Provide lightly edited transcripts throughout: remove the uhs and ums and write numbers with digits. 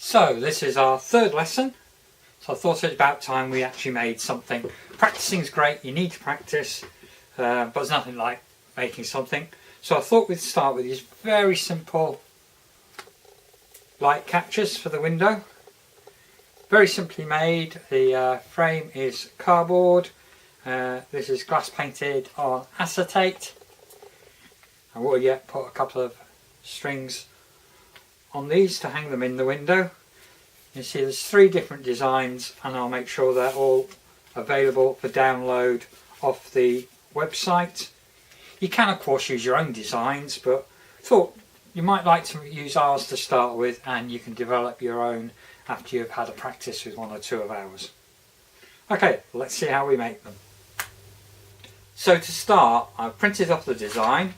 So this is our third lesson, so I thought it was about time we actually made something. Practicing is great, you need to practice, but there's nothing like making something. So I thought we'd start with these very simple light catchers for the window. Very simply made. The frame is cardboard, this is glass painted on acetate. I will yet put a couple of strings on these to hang them in the window. You see there's 3 different designs, and I'll make sure they're all available for download off the website. You can of course use your own designs, but thought you might like to use ours to start with, and you can develop your own after you've had a practice with 1 or 2 of ours. Okay, let's see how we make them. So to start, I've printed off the design,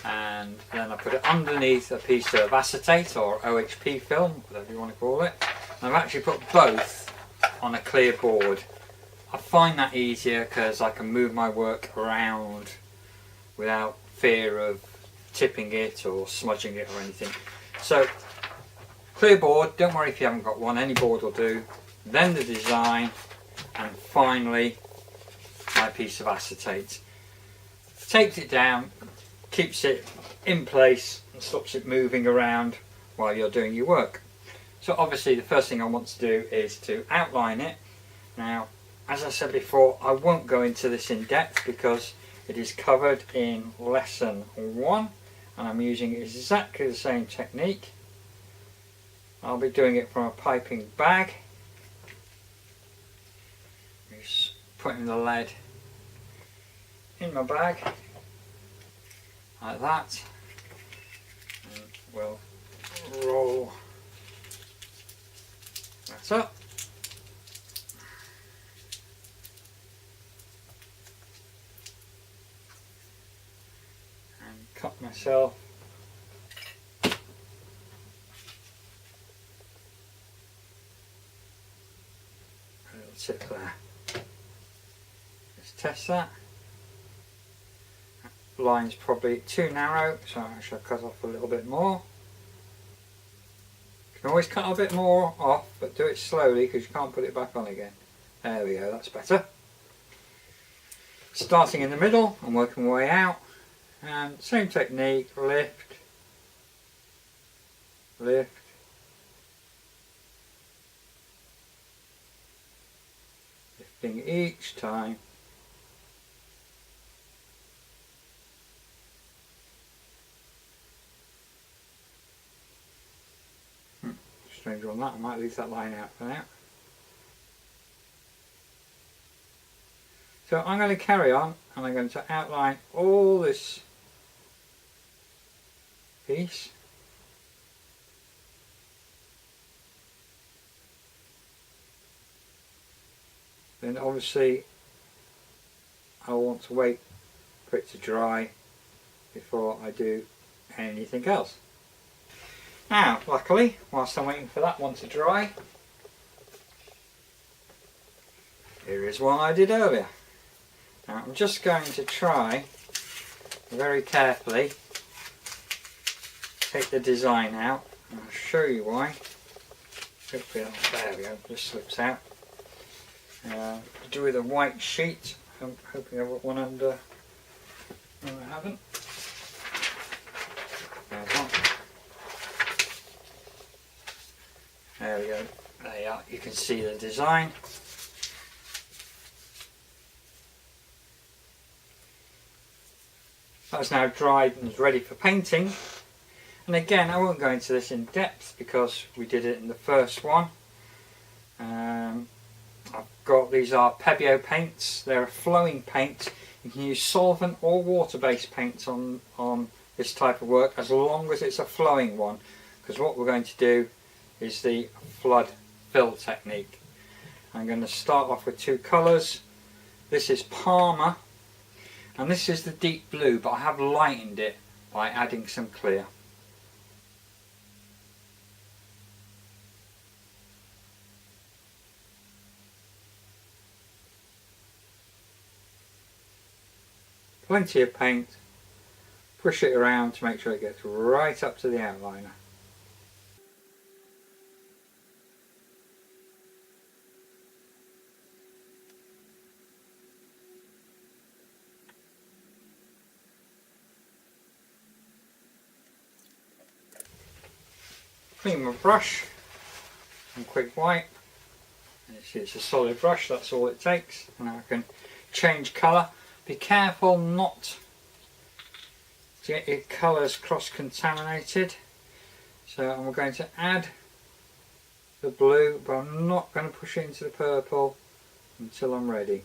and then I put it underneath a piece of acetate or OHP film, whatever you want to call it. And I've actually put both on a clear board. I find that easier because I can move my work around without fear of tipping it or smudging it or anything. So clear board, don't worry if you haven't got one, any board will do. Then the design, and finally my piece of acetate. Takes it down, keeps it in place and stops it moving around while you're doing your work. So obviously the first thing I want to do is to outline it. Now, as I said before, I won't go into this in depth because it is covered in lesson 1 and I'm using exactly the same technique. I'll be doing it from a piping bag. Just putting the lead in my bag like that, and we'll roll that up. And cut myself a little tip there. Let's test that. Line's probably too narrow, so I shall cut off a little bit more. You can always cut a bit more off, but do it slowly because you can't put it back on again. There we go, that's better. Starting in the middle and working my way out, and same technique, lift, lift, lifting each time. Strange on that, I might leave that line out for now. So I'm going to carry on and I'm going to outline all this piece. Then obviously I want to wait for it to dry before I do anything else. Now, luckily, whilst I'm waiting for that one to dry, here is one I did earlier. Now I'm just going to try very carefully take the design out, and I'll show you why. Hopefully, there we go, just slips out. To do with a white sheet. I'm hoping I've got one under. No, I haven't. There's one. There we go, there you are, you can see the design. That's now dried and is ready for painting. And again, I won't go into this in depth because we did it in the first one. I've got, these are Pebeo paints, they're a flowing paint. You can use solvent or water-based paints on this type of work as long as it's a flowing one, because what we're going to do is the flood fill technique. I'm going to start off with 2 colours. This is Palmer and this is the deep blue, but I have lightened it by adding some clear. Plenty of paint, push it around to make sure it gets right up to the outliner. clean my brush and quick wipe. It's a solid brush, that's all it takes. And now I can change colour. Be careful not to get your colours cross-contaminated. So I'm going to add the blue, but I'm not going to push it into the purple until I'm ready.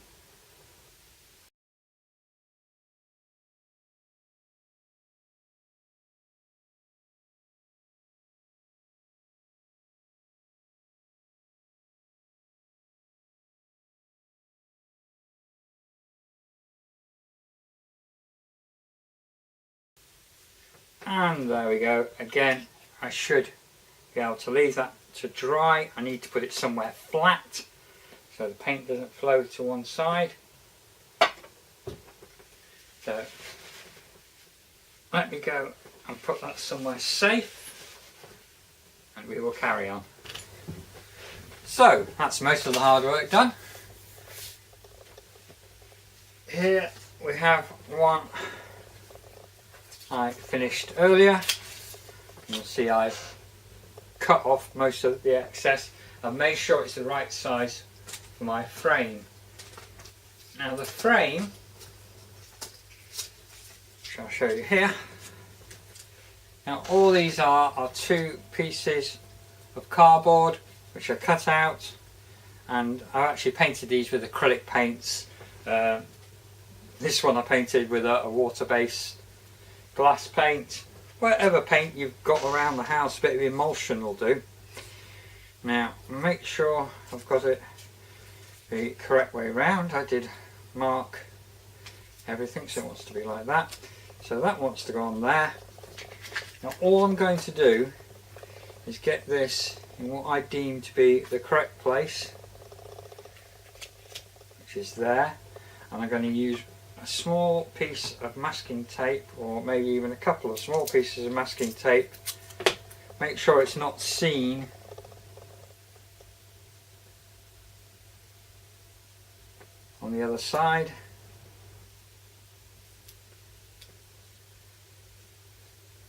And there we go. Again, I should be able to leave that to dry. I need to put it somewhere flat so the paint doesn't flow to one side. So let me go and put that somewhere safe and we will carry on. So that's most of the hard work done. Here we have one I finished earlier. You'll see I've cut off most of the excess and made sure it's the right size for my frame. Now the frame, which I'll show you here. Now all these are two pieces of cardboard which are cut out, and I actually painted these with acrylic paints. This one I painted with a water-based glass paint. Whatever paint you've got around the house, a bit of emulsion will do. Now make sure I've got it the correct way around. I did mark everything so it wants to be like that. So that wants to go on there. Now all I'm going to do is get this in what I deem to be the correct place, which is there, and I'm going to use a small piece of masking tape, or maybe even a couple of small pieces of masking tape. Make sure it's not seen on the other side.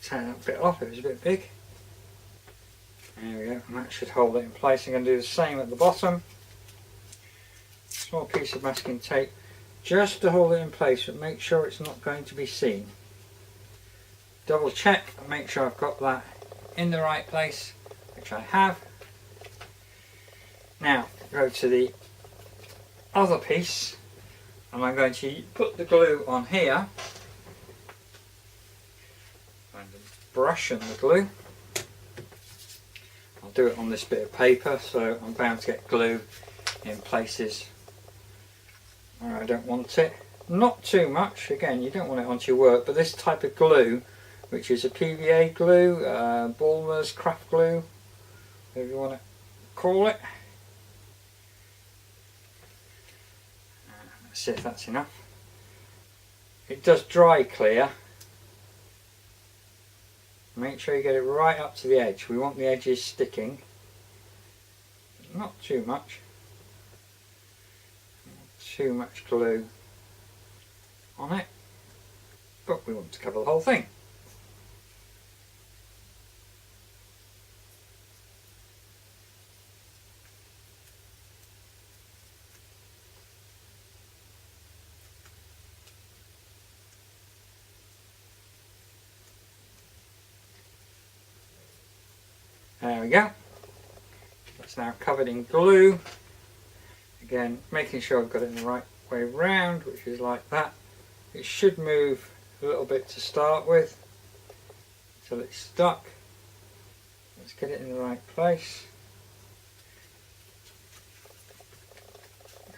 Tear that bit off, it was a bit big. There we go, and that should hold it in place. I'm going to do the same at the bottom. Small piece of masking tape just to hold it in place, but make sure it's not going to be seen. Double check and make sure I've got that in the right place, which I have. Now go to the other piece and I'm going to put the glue on here. Find a brush and the glue. I'll do it on this bit of paper, so I'm bound to get glue in places where I don't want it. Not too much, again you don't want it onto your work, but this type of glue, which is a PVA glue, Bulmer's craft glue, whatever you want to call it. Let's see if that's enough. It does dry clear. Make sure you get it right up to the edge. We want the edges sticking. Not too much. Too much glue on it, but we want to cover the whole thing. There we go. It's now covered in glue. Again, making sure I've got it in the right way round, which is like that. It should move a little bit to start with until it's stuck. Let's get it in the right place.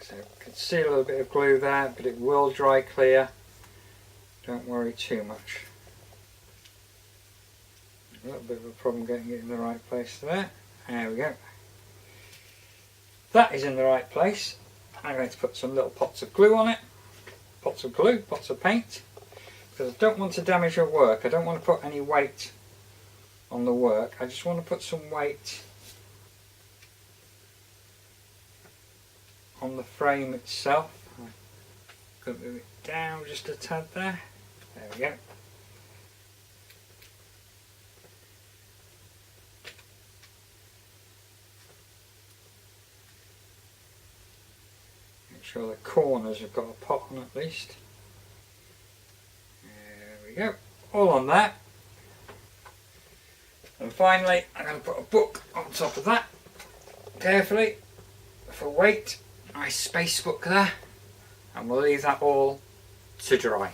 So you can see a little bit of glue there, but it will dry clear. Don't worry too much. A little bit of a problem getting it in the right place there. There we go. That is in the right place. I'm going to put some little pots of glue on it. Pots of glue, pots of paint. Because I don't want to damage your work. I don't want to put any weight on the work. I just want to put some weight on the frame itself. I'm going to move it down just a tad there. There we go. Make sure the corners have got a pot on at least. There we go, all on that. And finally I'm going to put a book on top of that, carefully, for weight. Nice space book there. And we'll leave that all to dry.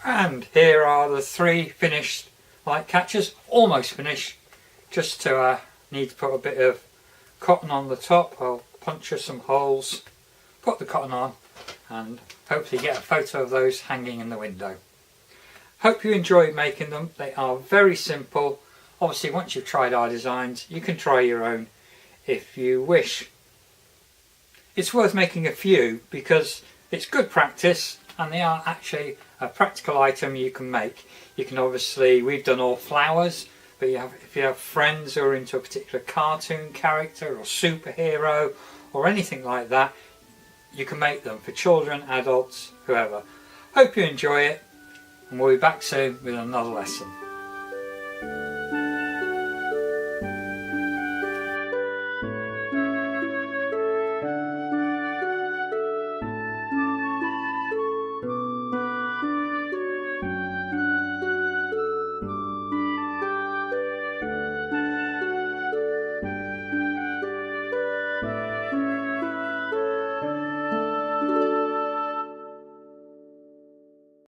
And here are the 3 finished light catchers, almost finished. Just to need to put a bit of cotton on the top. I'll puncture some holes, put the cotton on, and hopefully get a photo of those hanging in the window. Hope you enjoyed making them. They are very simple. Obviously once you've tried our designs you can try your own if you wish. It's worth making a few because it's good practice and they are actually a practical item you can make. You can obviously, we've done all flowers, but if you have friends who are into a particular cartoon character or superhero or anything like that, you can make them for children, adults, whoever. Hope you enjoy it, and we'll be back soon with another lesson.